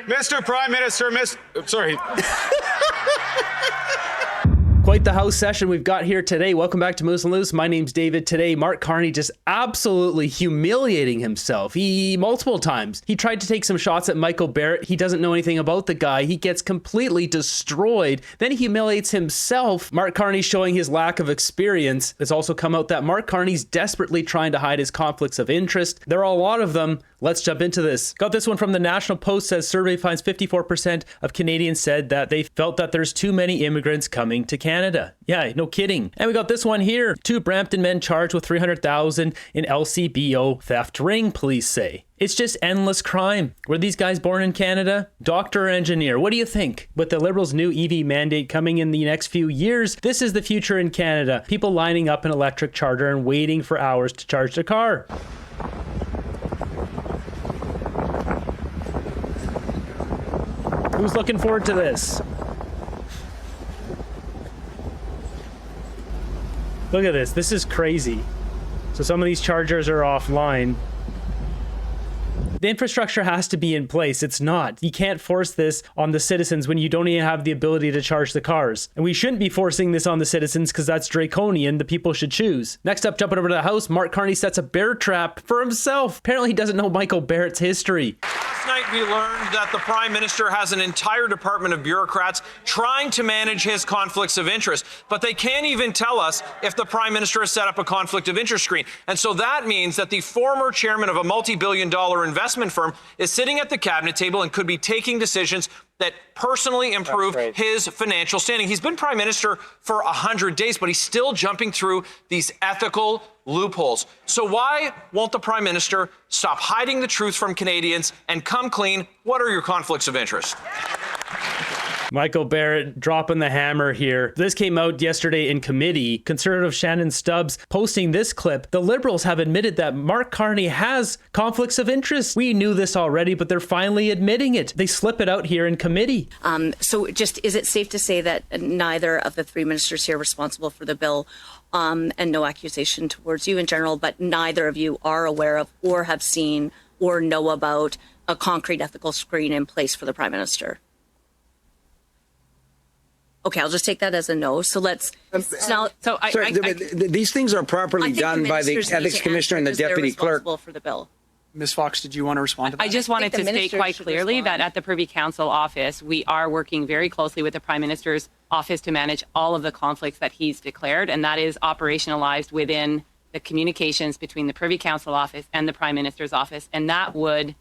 Mr. Prime Minister, sorry. Quite the House session we've got here today. Welcome back to Moose and Loose. My name's David. Today, Mark Carney just absolutely humiliating himself. Multiple times. He tried to take some shots at Michael Barrett. He doesn't know anything about the guy. He gets completely destroyed. Then he humiliates himself. Mark Carney showing his lack of experience. It's also come out that Mark Carney's desperately trying to hide his conflicts of interest. There are a lot of them. Let's jump into this. Got this one from the National Post. Says survey finds 54% of Canadians said that they felt that there's too many immigrants coming to Canada. Yeah, no kidding. And we got this one here. 2 Brampton men charged with $300,000 in LCBO theft ring, police say. It's just endless crime. Were these guys born in Canada? Doctor or engineer? What do you think? With the Liberals' new EV mandate coming in the next few years, this is the future in Canada. People lining up an electric charger and waiting for hours to charge their car. Who's looking forward to this? Look at this. This is crazy. So some of these chargers are offline. The infrastructure has to be in place. It's not. You can't force this on the citizens when you don't even have the ability to charge the cars. And we shouldn't be forcing this on the citizens because that's draconian. The people should choose. Next up, jumping over to the House, Mark Carney sets a bear trap for himself. Apparently he doesn't know Michael Barrett's history. Last night we learned that the Prime Minister has an entire department of bureaucrats trying to manage his conflicts of interest, but they can't even tell us if the Prime Minister has set up a conflict of interest screen. And so that means that the former chairman of a multi-billion-dollar investment firm is sitting at the cabinet table and could be taking decisions that personally improve his financial standing. He's been Prime Minister for 100 days, but he's still jumping through these ethical loopholes. So why won't the Prime Minister stop hiding the truth from Canadians and come clean? What are your conflicts of interest? Michael Barrett dropping the hammer here. This came out yesterday in committee. Conservative Shannon Stubbs posting this clip. The Liberals have admitted that Mark Carney has conflicts of interest. We knew this already, but they're finally admitting it. They slip it out here in committee. So just, is it safe to say that neither of the 3 ministers here responsible for the bill, and no accusation towards you in general, but neither of you are aware of or have seen or know about a concrete ethical screen in place for the Prime Minister? Okay, I'll just take that as a no. So let's now. So these things are properly done by the ethics commissioner and the deputy clerk. For the bill. Ms. Fox, did you want to respond to that? I just wanted to state quite clearly that at the Privy Council office, we are working very closely with the Prime Minister's office to manage all of the conflicts that he's declared, and that is operationalized within the communications between the Privy Council office and the Prime Minister's office, and that would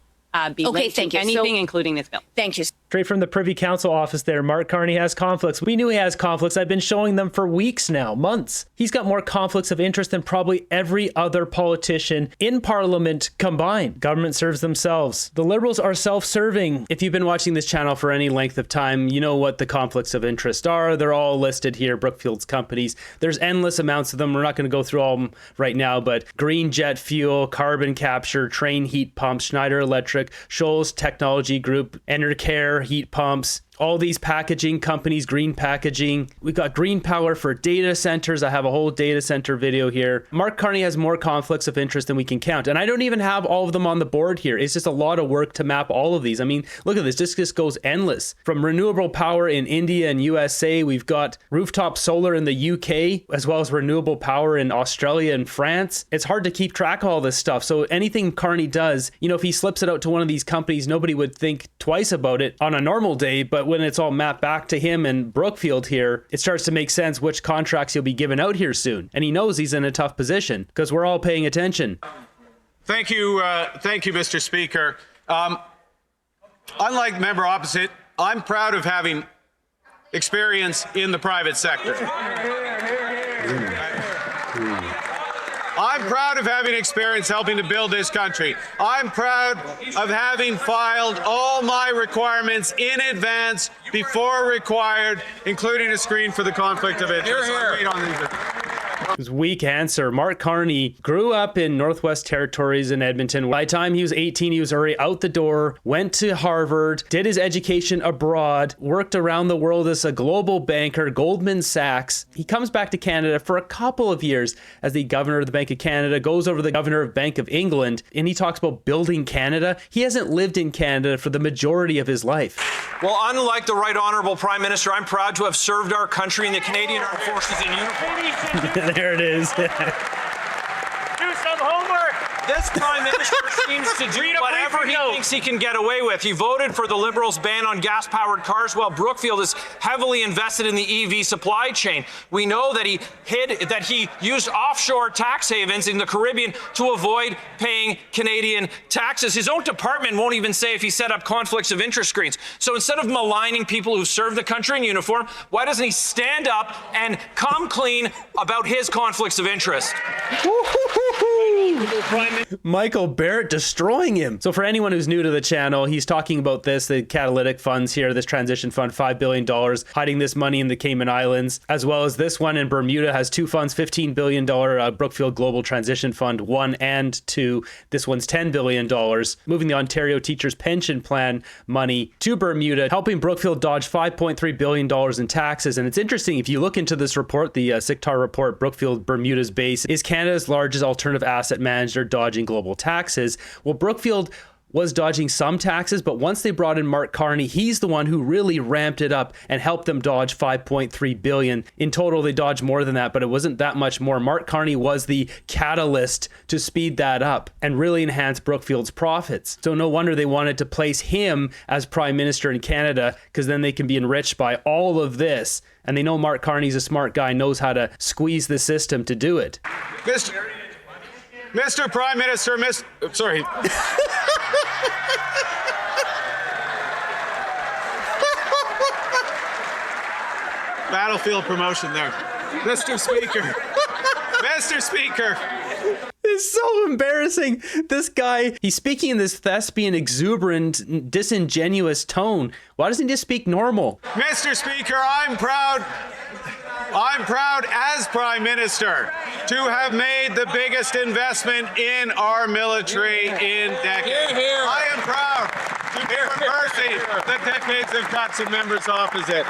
be linked to anything, including this bill. Thank you. Straight from the Privy Council office there, Mark Carney has conflicts. We knew he has conflicts. I've been showing them for weeks now, months. He's got more conflicts of interest than probably every other politician in Parliament combined. Government serves themselves. The Liberals are self-serving. If you've been watching this channel for any length of time, you know what the conflicts of interest are. They're all listed here, Brookfield's companies. There's endless amounts of them. We're not going to go through all of them right now, but green jet fuel, carbon capture, train heat pumps, Schneider Electric, Shoals Technology Group, Enercare, heat pumps, all these packaging companies, green packaging. We've got green power for data centers. I have a whole data center video here. Mark Carney has more conflicts of interest than we can count. And I don't even have all of them on the board here. It's just a lot of work to map all of these. I mean, look at this. This just goes endless. From renewable power in India and USA, we've got rooftop solar in the UK, as well as renewable power in Australia and France. It's hard to keep track of all this stuff. So anything Carney does, you know, if he slips it out to one of these companies, nobody would think twice about it on a normal day. But when it's all mapped back to him and Brookfield here, it starts to make sense which contracts he'll be giving out here soon. And he knows he's in a tough position because we're all paying attention. Thank you, Mr. Speaker. Unlike member opposite, I'm proud of having experience in the private sector. I'm proud of having experience helping to build this country. I'm proud of having filed all my requirements in advance before required, including a screen for the conflict of interest. His weak answer. Mark Carney grew up in Northwest Territories in Edmonton. By the time he was 18, he was already out the door, went to Harvard, did his education abroad, worked around the world as a global banker, Goldman Sachs. He comes back to Canada for a couple of years as the governor of the Bank of Canada, goes over to the governor of Bank of England, and he talks about building Canada. He hasn't lived in Canada for the majority of his life. Well, unlike the Right Honourable Prime Minister, I'm proud to have served our country in the Canadian Armed Forces in uniform. There it is. Do some homework. This Prime Minister seems to do whatever he thinks he can get away with. He voted for the Liberals' ban on gas-powered cars, while Brookfield is heavily invested in the EV supply chain. We know that he used offshore tax havens in the Caribbean to avoid paying Canadian taxes. His own department won't even say if he set up conflicts of interest screens. So instead of maligning people who serve the country in uniform, why doesn't he stand up and come clean about his conflicts of interest? Michael Barrett destroying him. So for anyone who's new to the channel, he's talking about the catalytic funds here, this transition fund, $5 billion, hiding this money in the Cayman Islands, as well as this one in Bermuda has two funds, $15 billion Brookfield Global Transition Fund 1 and 2. This one's $10 billion, moving the Ontario Teachers Pension Plan money to Bermuda, helping Brookfield dodge $5.3 billion in taxes. And it's interesting, if you look into this report, the SICTAR report, Brookfield Bermuda's base is Canada's largest alternative asset manager dodging global taxes. Well, Brookfield was dodging some taxes, but once they brought in Mark Carney, he's the one who really ramped it up and helped them dodge $5.3 billion. In total, they dodged more than that, but it wasn't that much more. Mark Carney was the catalyst to speed that up and really enhance Brookfield's profits. So no wonder they wanted to place him as Prime Minister in Canada, because then they can be enriched by all of this. And they know Mark Carney's a smart guy, knows how to squeeze the system to do it. Mr. Prime Minister, sorry. Battlefield promotion there. Mr. Speaker. Mr. Speaker. It's so embarrassing. This guy, he's speaking in this thespian, exuberant, disingenuous tone. Why doesn't he just speak normal? Mr. Speaker, I'm proud as Prime Minister to have made the biggest investment in our military in decades. I am proud to be reversing the decades of cuts in members opposite.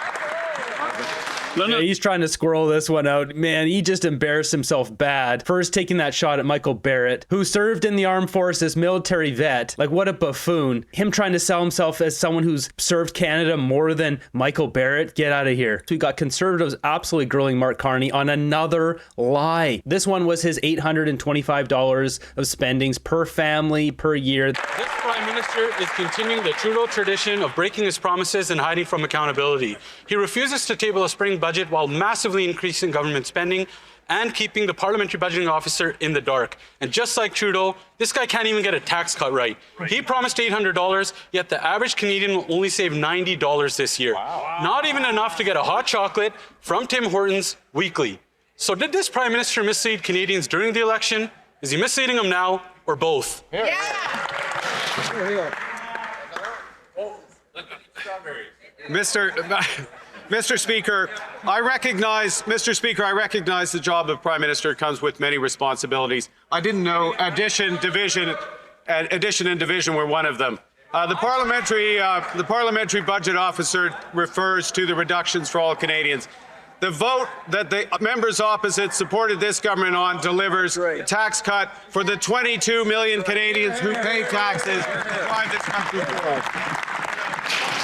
Yeah, he's trying to squirrel this one out. Man, he just embarrassed himself bad. First taking that shot at Michael Barrett, who served in the armed forces, military vet. Like, what a buffoon. Him trying to sell himself as someone who's served Canada more than Michael Barrett. Get out of here. So we got conservatives absolutely grilling Mark Carney on another lie. This one was his $825 of spendings per family per year. This Prime Minister is continuing the Trudeau tradition of breaking his promises and hiding from accountability. He refuses to table a spring budget while massively increasing government spending and keeping the parliamentary budgeting officer in the dark. And just like Trudeau, this guy can't even get a tax cut right. He promised $800, yet the average Canadian will only save $90 this year. Wow. Not even enough to get a hot chocolate from Tim Hortons weekly. So did this Prime Minister mislead Canadians during the election? Is he misleading them now, or both? Yeah. Mr. Speaker, I recognize the job of Prime Minister comes with many responsibilities. I didn't know addition and division were one of them. The parliamentary budget officer refers to the reductions for all Canadians. The vote that the members opposite supported this government on delivers a tax cut for the 22 million Canadians who pay taxes to drive this country forward.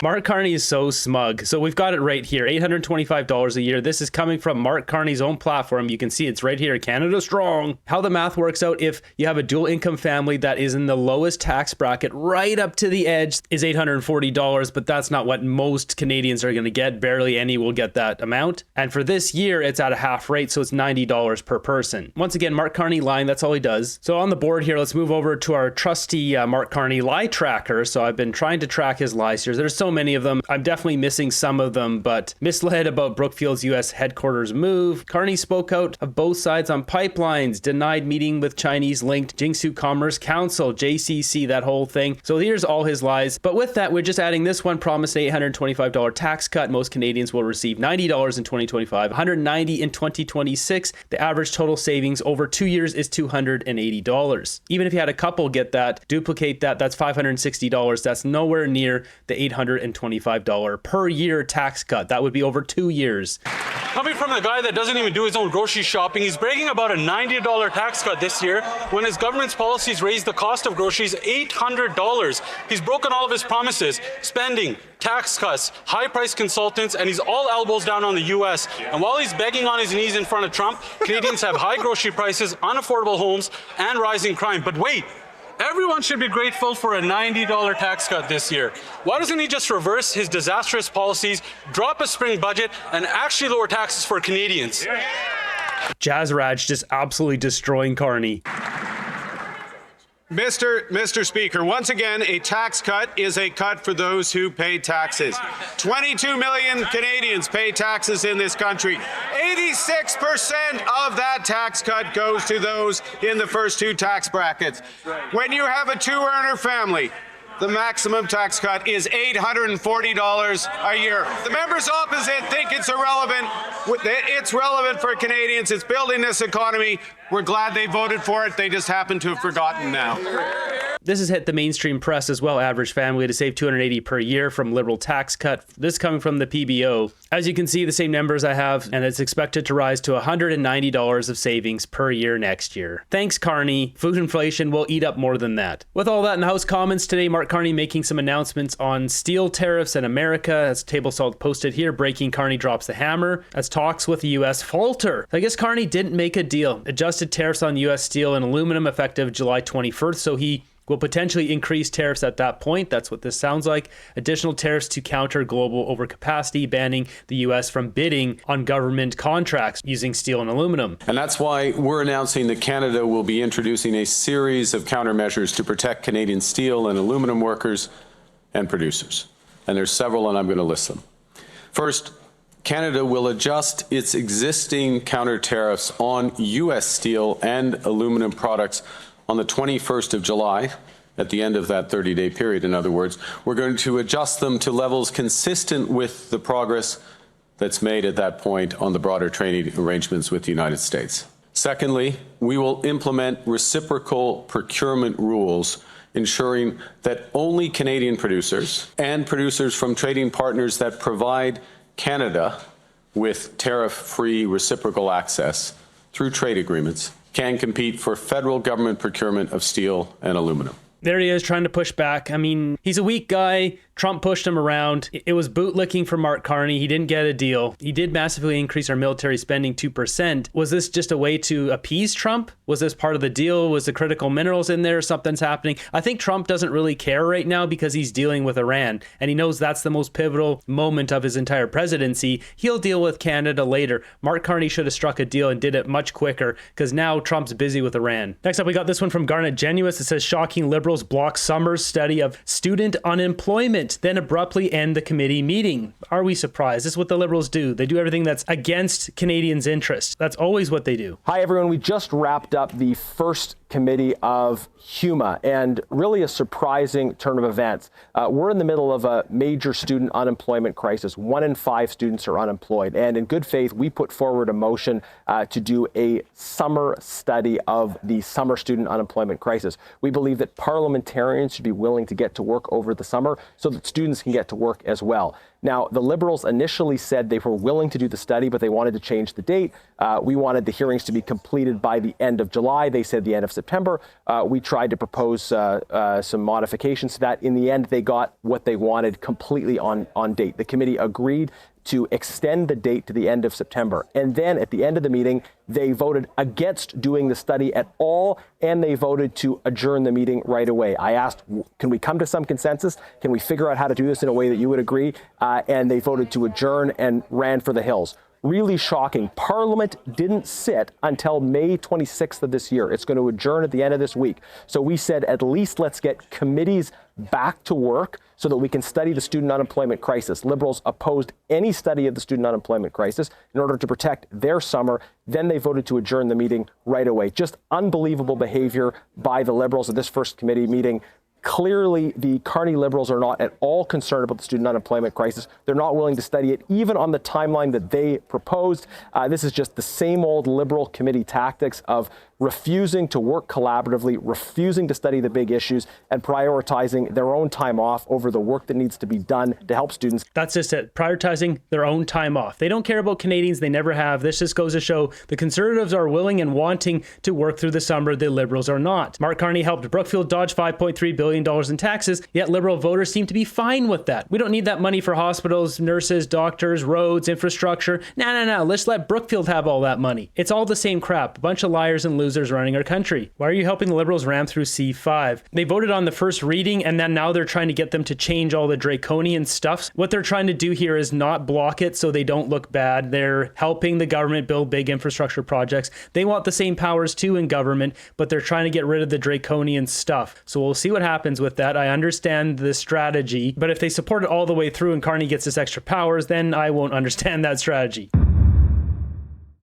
Mark Carney is so smug. So we've got it right here, $825 a year. This is coming from Mark Carney's own platform. You can see it's right here, Canada Strong. How the math works out if you have a dual income family that is in the lowest tax bracket right up to the edge is $840, but that's not what most Canadians are going to get. Barely any will get that amount. And for this year, it's at a half rate, so it's $90 per person. Once again, Mark Carney lying, that's all he does. So on the board here, let's move over to our trusty Mark Carney lie tracker. So I've been trying to track his lies here. There's so many of them. I'm definitely missing some of them, but misled about Brookfield's U.S. headquarters move. Carney spoke out of both sides on pipelines, denied meeting with Chinese-linked Jiangsu Commerce Council, JCC, that whole thing. So here's all his lies. But with that, we're just adding this one, promised an $825 tax cut. Most Canadians will receive $90 in 2025, $190 in 2026. The average total savings over 2 years is $280. Even if you had a couple get that, duplicate that, that's $560. That's nowhere near the $825 per year tax cut. That would be over 2 years. Coming from the guy that doesn't even do his own grocery shopping, he's bragging about a $90 tax cut this year when his government's policies raised the cost of groceries $800. He's broken all of his promises, spending, tax cuts, high-priced consultants, and he's all elbows down on the U.S. And while he's begging on his knees in front of Trump, Canadians have high grocery prices, unaffordable homes, and rising crime. But wait, everyone should be grateful for a $90 tax cut this year. Why doesn't he just reverse his disastrous policies, drop a spring budget, and actually lower taxes for Canadians? Jazzraj just absolutely destroying Carney. Mr. Speaker, once again, a tax cut is a cut for those who pay taxes. 22 million Canadians pay taxes in this country. 86% of that tax cut goes to those in the first two tax brackets. When you have a two-earner family, the maximum tax cut is $840 a year. The members opposite think it's irrelevant. It's relevant for Canadians. It's building this economy. We're glad they voted for it. They just happen to have forgotten now. This has hit the mainstream press as well. Average family to save $280 per year from Liberal tax cut. This coming from the PBO. As you can see, the same numbers I have, and it's expected to rise to $190 of savings per year next year. Thanks, Carney. Food inflation will eat up more than that. With all that in the House Commons today, Mark Carney making some announcements on steel tariffs in America. As Table Salt posted here, breaking Carney drops the hammer as talks with the U.S. falter. I guess Carney didn't make a deal. Adjusted tariffs on U.S. steel and aluminum effective July 21st, so he will potentially increase tariffs at that point. That's what this sounds like. Additional tariffs to counter global overcapacity, banning the U.S. from bidding on government contracts using steel and aluminum. And that's why we're announcing that Canada will be introducing a series of countermeasures to protect Canadian steel and aluminum workers and producers. And there's several, and I'm going to list them. First, Canada will adjust its existing counter tariffs on U.S. steel and aluminum products on the 21st of July, at the end of that 30-day period, in other words. We're going to adjust them to levels consistent with the progress that's made at that point on the broader trading arrangements with the United States. Secondly, we will implement reciprocal procurement rules, ensuring that only Canadian producers and producers from trading partners that provide Canada with tariff-free reciprocal access through trade agreements can compete for federal government procurement of steel and aluminum. There he is trying to push back. I mean, he's a weak guy. Trump pushed him around. It was bootlicking for Mark Carney. He didn't get a deal. He did massively increase our military spending 2%. Was this just a way to appease Trump? Was this part of the deal? Was the critical minerals in there? Something's happening. I think Trump doesn't really care right now because he's dealing with Iran, and he knows that's the most pivotal moment of his entire presidency. He'll deal with Canada later. Mark Carney should have struck a deal and did it much quicker because now Trump's busy with Iran. Next up, we got this one from Garnet Genuous. It says, shocking Liberals block summer's study of student unemployment, then abruptly end the committee meeting. Are we surprised? This is what the Liberals do. They do everything that's against Canadians' interests. That's always what they do. Hi, everyone. We just wrapped up the first committee of HUMA, and really a surprising turn of events. We're in the middle of a major student unemployment crisis. 1 in 5 students are unemployed. And in good faith, we put forward a motion to do a summer study of the summer student unemployment crisis. We believe that parliamentarians should be willing to get to work over the summer so that students can get to work as well. Now, the Liberals initially said they were willing to do the study, but they wanted to change the date. We wanted the hearings to be completed by the end of July. They said the end of September. We tried to propose some modifications to that. In the end, they got what they wanted completely on date. The committee agreed to extend the date to the end of September. And then at the end of the meeting, they voted against doing the study at all, and they voted to adjourn the meeting right away. I asked, can we come to some consensus? Can we figure out how to do this in a way that you would agree? And they voted to adjourn and ran for the hills. Really shocking. Parliament didn't sit until May 26th of this year. It's going to adjourn at the end of this week. So we said, at least let's get committees back to work so that we can study the student unemployment crisis. Liberals opposed any study of the student unemployment crisis in order to protect their summer. Then they voted to adjourn the meeting right away. Just unbelievable behavior by the Liberals at this first committee meeting. Clearly, the Carney Liberals are not at all concerned about the student unemployment crisis. They're not willing to study it, even on the timeline that they proposed. This is just the same old Liberal committee tactics of refusing to work collaboratively, refusing to study the big issues, and prioritizing their own time off over the work that needs to be done to help students. That's just it, prioritizing their own time off. They don't care about Canadians, they never have. This just goes to show the Conservatives are willing and wanting to work through the summer, the Liberals are not. Mark Carney helped Brookfield dodge $5.3 billion in taxes, yet Liberal voters seem to be fine with that. We don't need that money for hospitals, nurses, doctors, roads, infrastructure. No, let's let Brookfield have all that money. It's all the same crap, a bunch of liars and losers running our country. Why are you helping the Liberals ram through C5? They voted on the first reading, and then now they're trying to get them to change all the draconian stuff. What they're trying to do here is not block it so they don't look bad. They're helping the government build big infrastructure projects. They want the same powers too in government, but they're trying to get rid of the draconian stuff. So we'll see what happens with that. I understand the strategy, but if they support it all the way through and Carney gets his extra powers, then I won't understand that strategy.